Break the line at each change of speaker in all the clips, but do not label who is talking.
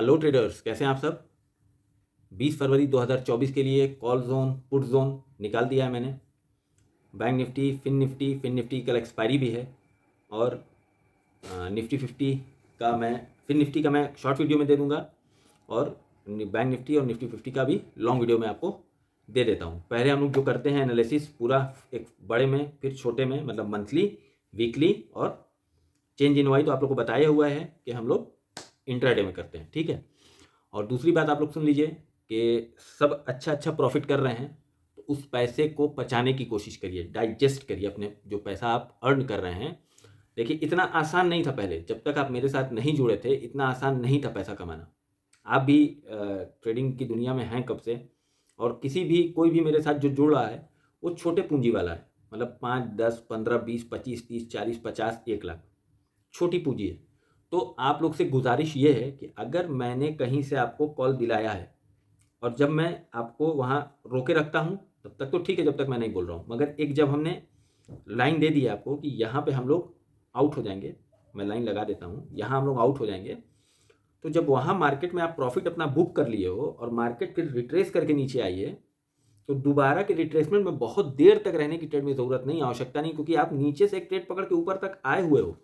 Hello traders, कैसे हैं आप सब। 20 फरवरी 2024 के लिए कॉल जोन पुट जोन निकाल दिया है मैंने। बैंक निफ्टी, फिन निफ्टी कल एक्सपायरी भी है और निफ्टी 50 का फिन निफ्टी का मैं शॉर्ट वीडियो में दे दूंगा और बैंक निफ्टी और निफ्टी 50 का भी लॉन्ग वीडियो में आपको दे देता हूँ। पहले हम लोग जो करते हैं एनालिसिस पूरा एक बड़े में फिर छोटे में, मतलब मंथली, वीकली और चेंज इन वाई तो आप लोग को बताया हुआ है कि हम लोग इंट्राडे में करते हैं, ठीक है। और दूसरी बात आप लोग सुन लीजिए कि सब अच्छा प्रॉफिट कर रहे हैं तो उस पैसे को पचाने की कोशिश करिए, डाइजेस्ट करिए अपने जो पैसा आप अर्न कर रहे हैं। देखिए, इतना आसान नहीं था पहले, जब तक आप मेरे साथ नहीं जुड़े थे इतना आसान नहीं था पैसा कमाना। आप भी ट्रेडिंग की दुनिया में हैं कब से, और कोई भी मेरे साथ जो जुड़ रहा है वो छोटे पूंजी वाला है, मतलब 5, 10, 15, 20, 25, 30, 40, 50, 1 लाख छोटी पूंजी है। तो आप लोग से गुजारिश ये है कि अगर मैंने कहीं से आपको कॉल दिलाया है और जब मैं आपको वहाँ रोके रखता हूँ तब तक तो ठीक है, जब तक मैं नहीं बोल रहा हूँ, मगर एक जब हमने लाइन दे दी है आपको कि यहाँ पे हम लोग आउट हो जाएंगे, मैं लाइन लगा देता हूँ, यहाँ हम लोग आउट हो जाएंगे, तो जब वहाँ मार्केट में आप प्रॉफिट अपना बुक कर लिए हो और मार्केट फिर रिट्रेस करके नीचे आई है तो दोबारा के रिट्रेसमेंट में बहुत देर तक रहने की ट्रेड में ज़रूरत नहीं, आवश्यकता नहीं, क्योंकि आप नीचे से एक ट्रेड पकड़ के ऊपर तक आए हुए हो,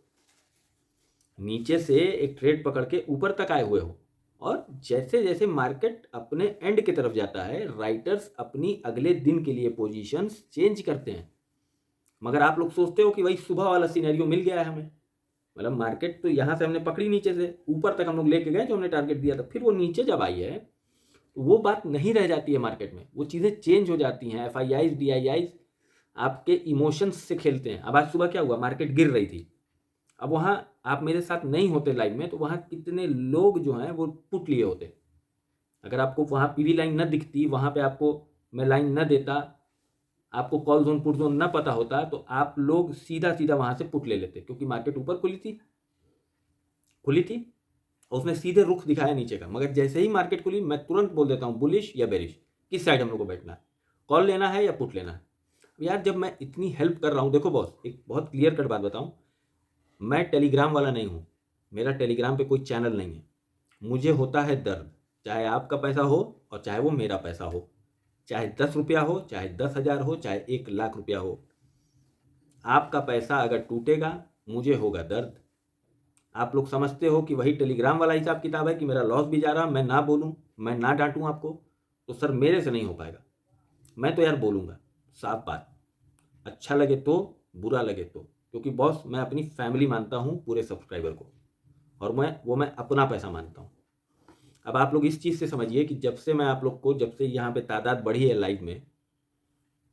नीचे से एक ट्रेड पकड़ के ऊपर तक आए हुए हो। और जैसे जैसे मार्केट अपने एंड की तरफ जाता है राइटर्स अपनी अगले दिन के लिए पोजीशंस चेंज करते हैं, मगर आप लोग सोचते हो कि वही सुबह वाला सिनेरियो मिल गया है हमें, मतलब मार्केट तो यहाँ से हमने पकड़ी, नीचे से ऊपर तक हम लोग लेके गए जो हमने टारगेट दिया था, फिर वो नीचे जब आई है तो वो बात नहीं रह जाती है मार्केट में, वो चीज़ें चेंज हो जाती हैं। FIIs DIIs आपके इमोशंस से खेलते हैं। अब आज सुबह क्या हुआ, मार्केट गिर रही थी, अब वहाँ आप मेरे साथ नहीं होते लाइव में तो वहाँ कितने लोग जो हैं वो पुट लिए होते। अगर आपको वहाँ पीवी लाइन न दिखती, वहाँ पे आपको मैं लाइन न देता, आपको कॉल जोन पुट जोन न पता होता, तो आप लोग सीधा सीधा वहाँ से पुट ले लेते, क्योंकि मार्केट ऊपर खुली थी और उसने सीधे रुख दिखाया नीचे का। मगर जैसे ही मार्केट खुली मैं तुरंत बोल देता हूँ बुलिश या बेरिश, किस साइड हम लोग को बैठना है, कॉल लेना है या पुट लेना है। यार जब मैं इतनी हेल्प कर रहा हूँ, देखो बॉस, एक बहुत क्लियर कट बात बताऊँ, मैं टेलीग्राम वाला नहीं हूँ, मेरा टेलीग्राम पे कोई चैनल नहीं है। मुझे होता है दर्द, चाहे आपका पैसा हो और चाहे वो मेरा पैसा हो, चाहे 10 रुपया हो, चाहे 10,000 हो, चाहे 1 लाख रुपया हो, आपका पैसा अगर टूटेगा मुझे होगा दर्द। आप लोग समझते हो कि वही टेलीग्राम वाला हिसाब किताब है कि मेरा लॉस भी जा रहा, मैं ना बोलूँ, मैं ना डांटूँ आपको, तो सर मेरे से नहीं हो पाएगा। मैं तो यार बोलूँगा, साफ बात, अच्छा लगे तो, बुरा लगे तो, क्योंकि बॉस मैं अपनी फैमिली मानता हूँ पूरे सब्सक्राइबर को, और मैं अपना पैसा मानता हूँ। अब आप लोग इस चीज़ से समझिए कि जब से मैं आप लोग को, जब से यहाँ पे तादाद बढ़ी है लाइव में,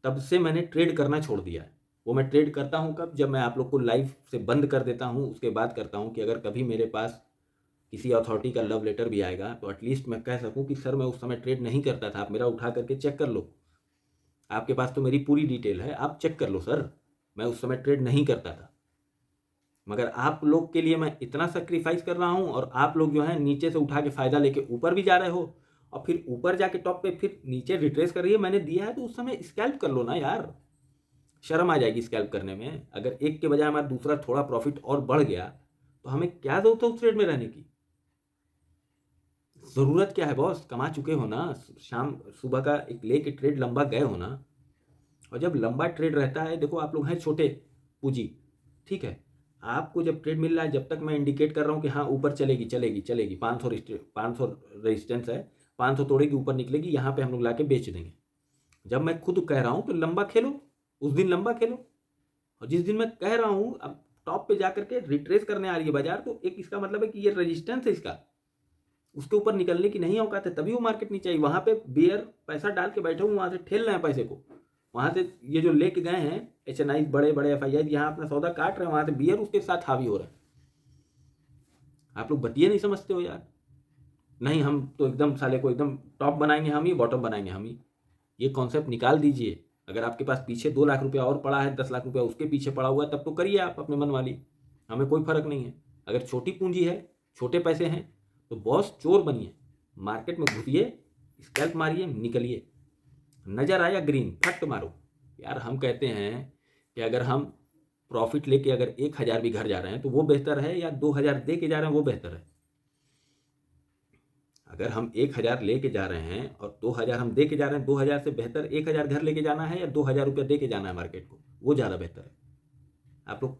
तब से मैंने ट्रेड करना छोड़ दिया है। वो मैं ट्रेड करता हूँ कब, जब मैं आप लोग को लाइव से बंद कर देता हूँ, उसके बाद करता हूँ कि अगर कभी मेरे पास किसी अथॉरिटी का लव लेटर भी आएगा तो एटलीस्ट मैं कह सकूँ कि सर मैं उस समय ट्रेड नहीं करता था, आप मेरा उठा करके चेक कर लो, आपके पास तो मेरी पूरी डिटेल है, आप चेक कर लो सर, मैं उस समय ट्रेड नहीं करता था। मगर आप लोग के लिए मैं इतना सेक्रीफाइस कर रहा हूँ और आप लोग जो है नीचे से उठा के फ़ायदा लेके ऊपर भी जा रहे हो, और फिर ऊपर जाके टॉप पे फिर नीचे रिट्रेस कर रही है। मैंने दिया है तो उस समय स्कैल्प कर लो ना यार, शर्म आ जाएगी स्कैल्प करने में। अगर एक के बजाय हमारा दूसरा थोड़ा प्रॉफिट और बढ़ गया तो हमें क्या जरूरत है उस ट्रेड में रहने की। ज़रूरत क्या है बॉस, कमा चुके हो ना, शाम सुबह का एक लेके ट्रेड लंबा गए हो ना। और जब लंबा ट्रेड रहता है, देखो आप लोग हैं छोटे पूंजी, ठीक है, आपको जब ट्रेड मिल रहा है, जब तक मैं इंडिकेट कर रहा हूँ कि हाँ ऊपर चलेगी चलेगी चलेगी, 500 रेजिस्टेंस है, 500 तोड़ेगी ऊपर निकलेगी, यहाँ पे हम लोग ला के बेच देंगे। जब मैं खुद कह रहा हूँ तो लंबा खेलो, उस दिन लंबा खेलो। और जिस दिन मैं कह रहा हूँ अब टॉप पे जा करके रिट्रेस करने आ रही है बाजार, तो एक इसका मतलब है कि ये रेजिस्टेंस है इसका, उसके ऊपर निकलने की नहीं औकात है, तभी वो मार्केट नीचे आई। वहाँ पे बियर पैसा डाल के बैठे हुए वहाँ से ठेल रहे हैं पैसे को, वहाँ से ये जो लेके गए हैं HNI बड़े बड़े FII यहाँ अपना सौदा काट रहे हैं, वहाँ से बियर उसके साथ हावी हो रहा है। आप लोग बतिए नहीं समझते हो यार, नहीं हम तो एकदम साले को एकदम टॉप बनाएंगे हम ही, बॉटम बनाएंगे हम ही, ये कॉन्सेप्ट निकाल दीजिए। अगर आपके पास पीछे 2 लाख रुपया और पड़ा है, 10 लाख रुपया उसके पीछे पड़ा हुआ है, तब तो करिए आप अपने मन वाली, हमें कोई फर्क नहीं है। अगर छोटी पूंजी है, छोटे पैसे हैं, तो बॉस चोर बनिए, मार्केट में घुसिए, स्कैल्प मारिए, निकलिए, नज़र आया ग्रीन फट मारो। यार हम कहते हैं कि अगर हम प्रॉफिट लेके अगर 1,000 भी घर जा रहे हैं तो वो बेहतर है, या 2,000 दे के जा रहे हैं वो बेहतर है। अगर हम 1,000 लेके जा रहे हैं और 2,000 हम दे के जा रहे हैं, 2,000 से बेहतर 1,000 घर लेके जाना है या 2,000 रुपया दे के जाना है मार्केट को, वो ज़्यादा बेहतर है। आप लोग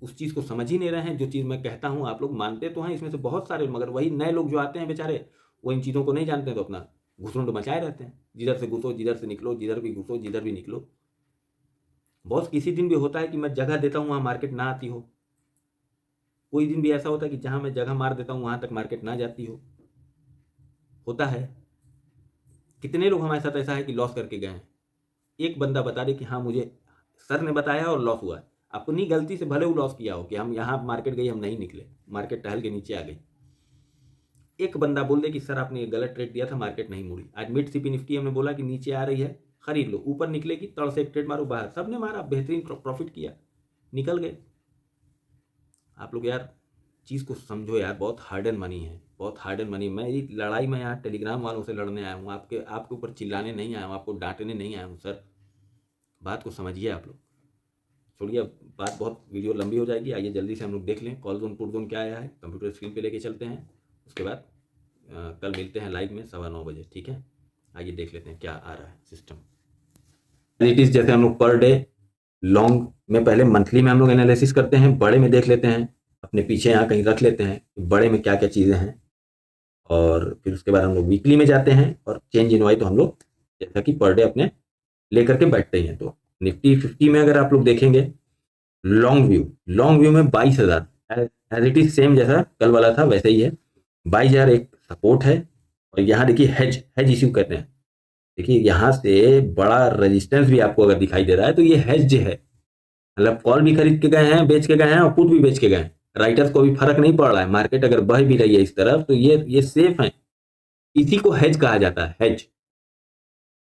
उस चीज़ को समझ ही नहीं रहे हैं। जो चीज़ मैं कहता हूँ आप लोग मानते तो हैं इसमें से बहुत सारे, मगर वही नए लोग जो आते हैं बेचारे, वो इन चीज़ों को नहीं जानते हैं, तो अपना घुसरुंड मचाए रहते हैं, जिधर से घुसो जिधर से निकलो, जिधर भी घुसो जिधर भी निकलो। बॉस किसी दिन भी होता है कि मैं जगह देता हूँ वहाँ मार्केट ना आती हो, कोई दिन भी ऐसा होता है कि जहाँ मैं जगह मार देता हूँ वहाँ तक मार्केट ना जाती हो, होता है। कितने लोग हमारे साथ ऐसा है कि लॉस करके गए हैं। एक बंदा बता दे कि हाँ मुझे सर ने बताया और लॉस हुआ है। अपनी गलती से भले वो लॉस किया हो कि हम यहाँ मार्केट गई हम नहीं निकले, मार्केट टहल के नीचे आ गई। एक बंदा बोल दे कि सर आपने ये गलत ट्रेड दिया था, मार्केट नहीं मुड़ी। आज मिड सीपी निफ्टी हमने बोला कि नीचे आ रही है, खरीद लो, ऊपर निकलेगी तड़ से एक ट्रेड मारो बाहर, सबने मारा, बेहतरीन प्रॉफिट किया, निकल गए। आप लोग यार चीज़ को समझो यार, बहुत हार्ड एंड मनी है, बहुत हार्ड एंड मनी। मैं ये लड़ाई में यहाँ टेलीग्राम वालों से लड़ने आया हूँ, आपके ऊपर चिल्लाने नहीं आया हूँ, आपको डांटने नहीं आया हूँ सर। बात को समझिए आप लोग। छोड़िए, अब बात बहुत वीडियो लंबी हो जाएगी। आइए जल्दी से हम लोग देख लें कॉल जोन पुट जोन क्या आया है, कंप्यूटर स्क्रीन पे लेके चलते हैं। उसके बाद कल मिलते हैं लाइव में 9:15 बजे, ठीक है। आइए देख लेते हैं क्या आ रहा है सिस्टम। इट इज जैसे हम लोग पर डे लॉन्ग में, पहले मंथली में हम लोग एनालिसिस करते हैं, बड़े में देख लेते हैं, अपने पीछे यहाँ कहीं रख लेते हैं बड़े में क्या क्या चीज़ें हैं, और फिर उसके बाद हम लोग वीकली में जाते हैं और चेंज इन वाई तो हम लोग जैसा कि पर डे अपने लेकर के बैठते ही हैं। तो निफ्टी 50 में अगर आप लोग देखेंगे लॉन्ग व्यू में 22,000 एज इट इज सेम जैसा कल वाला था वैसे ही है। 22,000 एक सपोर्ट है, और यहाँ देखिए हेज इश्यू करते हैं। देखिए यहाँ से बड़ा रेजिस्टेंस भी आपको अगर दिखाई दे रहा है तो ये हेज है, मतलब कॉल भी खरीद के गए हैं, बेच के गए हैं, और पुट भी बेच के गए हैं। राइटर्स को भी फर्क नहीं पड़ रहा है, मार्केट अगर बह भी रही है इस तरफ तो ये सेफ है। इसी को हेज कहा जाता है, हेज।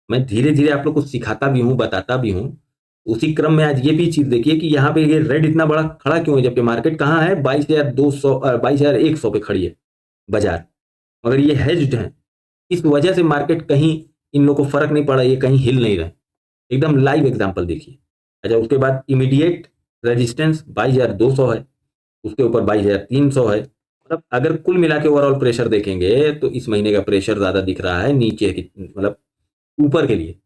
मैं धीरे धीरे आप लोग को सिखाता भी हूँ, बताता भी हूँ। उसी क्रम में आज ये भी चीज देखिए कि यहाँ पे ये रेड इतना बड़ा खड़ा क्यों है, जबकि मार्केट कहाँ है 22,200 22,100 पे खड़ी है बाजार, मगर ये हेज्ड है। इस वजह से मार्केट कहीं इन लोगों को फर्क नहीं पड़ा, ये कहीं हिल नहीं रहे। एकदम लाइव एग्जांपल देखिए। अच्छा, उसके बाद इमीडिएट रेजिस्टेंस 22,200 है, उसके ऊपर 22,300 है। मतलब अगर कुल मिला के ओवरऑल प्रेशर देखेंगे तो इस महीने का प्रेशर ज्यादा दिख रहा है नीचे की, मतलब ऊपर के लिए।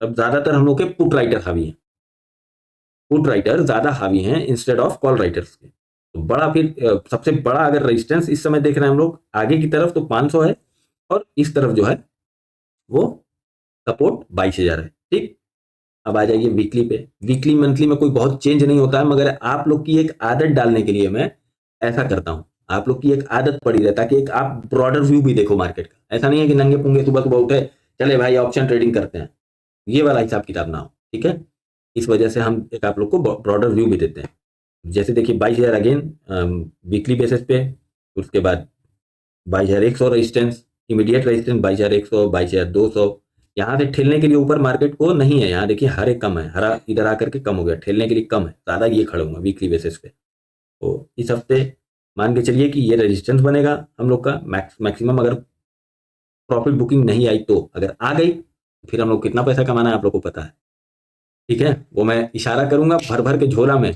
अब ज्यादातर हम लोग के पुट राइटर हावी हैं, पुट राइटर ज्यादा हावी हैं इंस्टेड ऑफ कॉल राइटर्स के। तो बड़ा फिर सबसे बड़ा अगर रेजिस्टेंस इस समय देख रहे हैं हम लोग आगे की तरफ तो 500 है, और इस तरफ जो है वो सपोर्ट 22,000 है, ठीक। अब आ जाइए वीकली पे। वीकली मंथली में कोई बहुत चेंज नहीं होता है, मगर आप लोग की एक आदत डालने के लिए मैं ऐसा करता हूं। आप लोग की एक आदत पड़ी है ताकि एक आप ब्रॉडर व्यू भी देखो मार्केट का। ऐसा नहीं है कि नंगे पुंगे सुबह सुबह उठे चले भाई ऑप्शन ट्रेडिंग करते हैं, ये वाला हिसाब किताब ना हो, ठीक है। इस वजह से हम एक आप लोग को ब्रॉडर व्यू भी देते हैं। जैसे देखिए 22,000 अगेन वीकली बेसिस पे, उसके बाद 22,100 रेजिस्टेंस, इमीडिएट रेजिस्टेंस 22,100, 22,200। यहाँ से ठेलने के लिए ऊपर मार्केट को नहीं है, यहाँ देखिए हरे कम है, हरा इधर आकर के कम हो गया, ठेलने के लिए कम है, ज्यादा ये खड़े होंगे वीकली बेसिस पे। तो इस हफ्ते मान के चलिए कि ये रेजिस्टेंस बनेगा हम लोग का मैक्सिमम। अगर प्रॉफिट बुकिंग नहीं आई तो, अगर आ गई तो फिर हम लोग कितना पैसा कमाना है आप लोग को पता है, ठीक है। वो मैं इशारा करूंगा भर भर के झोला में,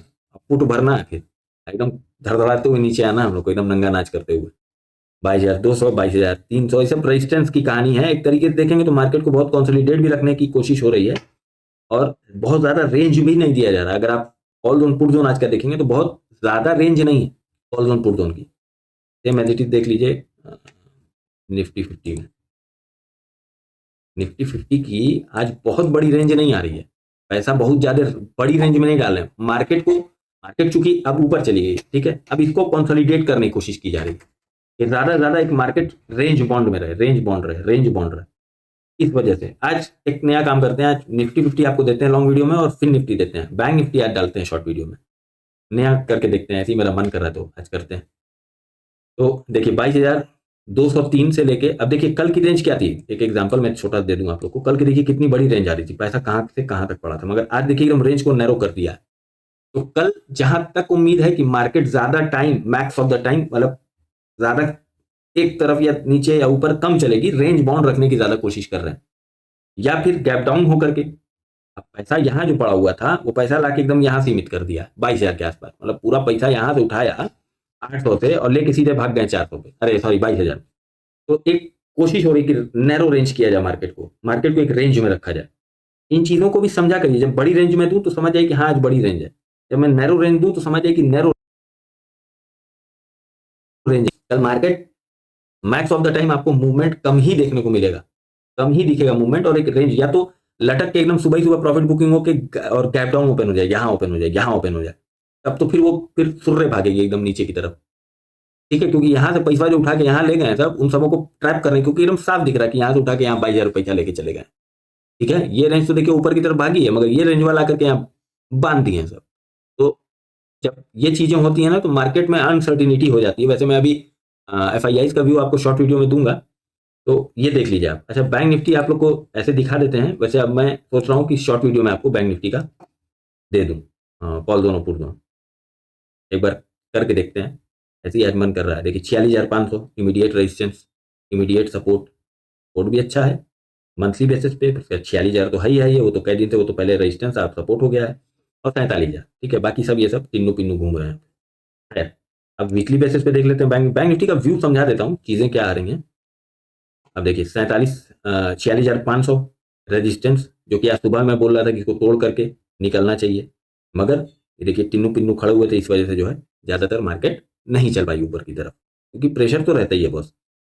पुट भरना है, फिर एकदम धड़धड़ाते हुए नीचे आना हम लोग को, एकदम नंगा नाच करते हुए। 22,200, 22,300, ये सब रेजिस्टेंस की कहानी है। एक तरीके से देखेंगे तो मार्केट को बहुत कंसोलिडेट भी रखने की कोशिश हो रही है, और बहुत ज्यादा रेंज भी नहीं दिया जा रहा। अगर आप कॉल जोन पुट जोन आज का देखेंगे तो बहुत ज्यादा रेंज नहीं है कॉल जोन पुट जोन की। सेम एज इट इज देख लीजिए निफ्टी 50 में। निफ्टी 50 की आज बहुत बड़ी रेंज नहीं आ रही है, पैसा बहुत ज्यादा बड़ी रेंज में नहीं डाले हैं मार्केट को। मार्केट चूंकि अब ऊपर चली गई, ठीक है, अब इसको कंसोलिडेट करने की कोशिश की जा रही है कि ज्यादा से ज्यादा एक मार्केट रेंज बॉन्ड में रहे, रेंज बॉन्ड रहे। इस वजह से आज एक नया काम करते हैं, आज निफ्टी 50 आपको देते हैं लॉन्ग वीडियो में, और फिर निफ्टी देते हैं, बैंक निफ्टी आज डालते हैं शॉर्ट वीडियो में। नया करके देखते हैं, ऐसे ही मेरा मन कर रहा है तो आज करते हैं। तो देखिए 22,203 से लेके अब देखिए कल की रेंज क्या थी, एक एग्जांपल मैं छोटा दे दूंगा आप लोग को। कल की देखिए कितनी बड़ी रेंज आ रही थी, पैसा कहां से कहां तक पड़ा था, मगर आज देखिए एकदम रेंज को नैरो कर दिया है। तो कल जहां तक उम्मीद है कि मार्केट ज्यादा time, max of the time, मतलब ज्यादा एक तरफ या नीचे या ऊपर कम चलेगी, रेंज बाउंड रखने की ज्यादा कोशिश कर रहे हैं, या फिर गैप डाउन होकर के। अब पैसा यहाँ जो पड़ा हुआ था वो पैसा लाके एकदम यहाँ सीमित कर दिया 22,000 के आसपास, मतलब पूरा पैसा यहाँ से उठाया 800 से और लेके सीधे भाग गए 400 पे, अरे सॉरी 22,000। तो एक कोशिश हो रही कि नैरो रेंज किया जाए मार्केट को एक रेंज में रखा जाए। इन चीज़ों को भी समझा करिए, जब बड़ी रेंज में दूँ तो समझ जाइए कि हाँ, आज बड़ी रेंज है। जब मैं नैरो रेंज दूँ तो समझ जाइए कि नैरो रेंज है। कल market max of the time आपको मूवमेंट कम ही देखने को मिलेगा, कम ही दिखेगा मूवमेंट, और एक रेंज या तो लटक के एकदम सुबह ही सुबह प्रॉफिट बुकिंग हो के और गैप डाउन ओपन हो जाए, यहाँ ओपन हो जाए, यहाँ ओपन हो जाए, तब तो फिर वो फिर सुर्रे भागेगी एकदम नीचे की तरफ। ठीक है, क्योंकि यहाँ से पैसा जो उठा के यहाँ ले गए हैं सब, उन सबों को ट्रैप कर रहे हैं, क्योंकि एकदम साफ दिख रहा है कि यहाँ से उठा के यहाँ 22,000 पैसा लेके चले गए। ठीक है, ये रेंज तो देखिए ऊपर की तरफ भागी है, मगर ये रेंज वाला आकर के यहाँ बांध दिए हैं सब। तो जब ये चीजें होती है ना, तो मार्केट में अनसर्टिनिटी हो जाती है। वैसे मैं अभी FIIs का व्यू आपको शॉर्ट वीडियो में दूंगा, तो ये देख लीजिए आप। अच्छा, बैंक निफ्टी आप लोग को ऐसे दिखा देते हैं। वैसे अब मैं सोच रहा हूँ कि शॉर्ट वीडियो में आपको बैंक निफ्टी का दे दूँ, कॉल जोन और पुट जोन एक बार करके देखते हैं। ऐसे ही आज मन कर रहा है। देखिए 46,500 immediate resistance, immediate support, support भी अच्छा है मंथली बेसिस पे। 46,000 तो है ही है, वो तो कई दिन से, वो तो पहले रेजिस्टेंस आप सपोर्ट हो गया है। और 47,000, ठीक है। बाकी सब ये सब तिन्नू पिन्नू घूम रहे हैं। खैर, अब वीकली बेसिस पे देख लेते हैं। बैंक निफ्टी का व्यू समझा देता हूँ, चीज़ें क्या आ रही हैं। अब देखिए 46,500 रेजिस्टेंस, जो कि आज सुबह मैं बोल रहा था कि इसको तोड़ करके निकलना चाहिए, मगर ये देखिए टिन्नू पिन्नू खड़े हुए थे, इस वजह से जो है ज़्यादातर मार्केट नहीं चल पाई ऊपर की तरफ, क्योंकि प्रेशर तो रहता ही है बॉस।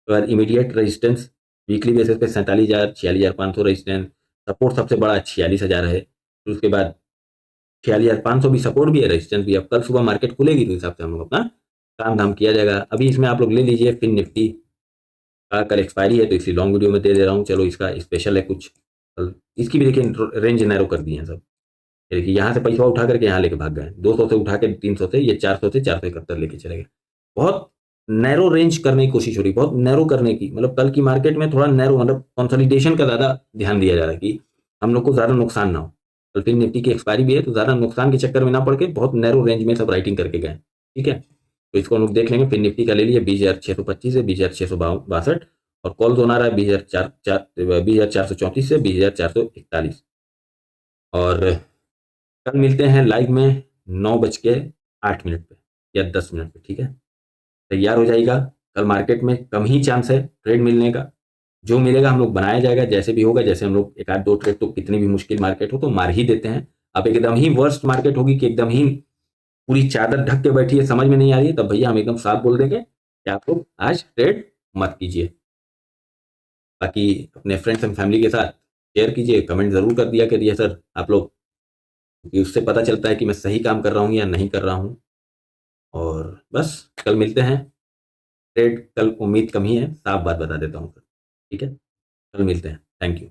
तो यार इमीडिएट रेजिस्टेंस वीकली बेसिस पे 47,000, 46,500 रेजिस्टेंस, सपोर्ट सबसे बड़ा 46,000 है। फिर उसके बाद 46,500 भी सपोर्ट भी है, रेजिस्टेंस भी। अब कल सुबह मार्केट खुलेगी तो हिसाब से हम लोग अपना काम धाम किया जाएगा। अभी इसमें आप लोग ले लीजिए फिन निफ्टी का, कल एक्सपायरी है तो इसलिए लॉन्ग वीडियो में दे रहा हूँ। चलो, इसका स्पेशल है कुछ, इसकी भी देखिए रेंज नैरो कर दी है सब। देखिए यहाँ से पैसा उठा करके यहाँ लेके भाग गए, 200 से उठा के 300 से, ये 400 से 471 लेके चले गए। बहुत नैरो रेंज करने की कोशिश हो रही, बहुत नैरो करने की, मतलब कल की मार्केट में थोड़ा नैरो, मतलब कंसोलिडेशन का ज़्यादा ध्यान दिया जा रहा है कि हम लोग को ज़्यादा नुकसान ना हो। कल फिर निफ्टी की एक्सपायरी भी है, तो ज़्यादा नुकसान के चक्कर में ना पड़ के बहुत नैरो रेंज में सब राइटिंग करके गए। ठीक है, तो इसको हम लोग देख लेंगे। फिर निफ्टी का ले लिया 20,625 से 20,662, और कॉल जोन आ रहा है 20,434 से 20,441। और कल मिलते हैं लाइव में 9:08 पे या 10 मिनट पे। ठीक है, तैयार हो जाइएगा। कल मार्केट में कम ही चांस है ट्रेड मिलने का, जो मिलेगा हम लोग बनाया जाएगा, जैसे भी होगा। जैसे हम लोग एक आध दो ट्रेड, तो कितनी भी मुश्किल मार्केट हो तो मार ही देते हैं। अब एकदम ही वर्स्ट मार्केट होगी कि एकदम ही पूरी चादर ढक के बैठी है, समझ में नहीं आ रही है, तब भैया हम एकदम साफ बोल देंगे कि आप लोग आज ट्रेड मत कीजिए। बाकी अपने फ्रेंड्स एंड फैमिली के साथ शेयर कीजिए, कमेंट जरूर कर दिया करिए सर आप लोग, क्योंकि उससे पता चलता है कि मैं सही काम कर रहा हूँ या नहीं कर रहा हूँ। और बस, कल मिलते हैं। ट्रेड कल उम्मीद कम ही है, साफ बात बता देता हूँ सर। ठीक है, कल मिलते हैं। Thank you.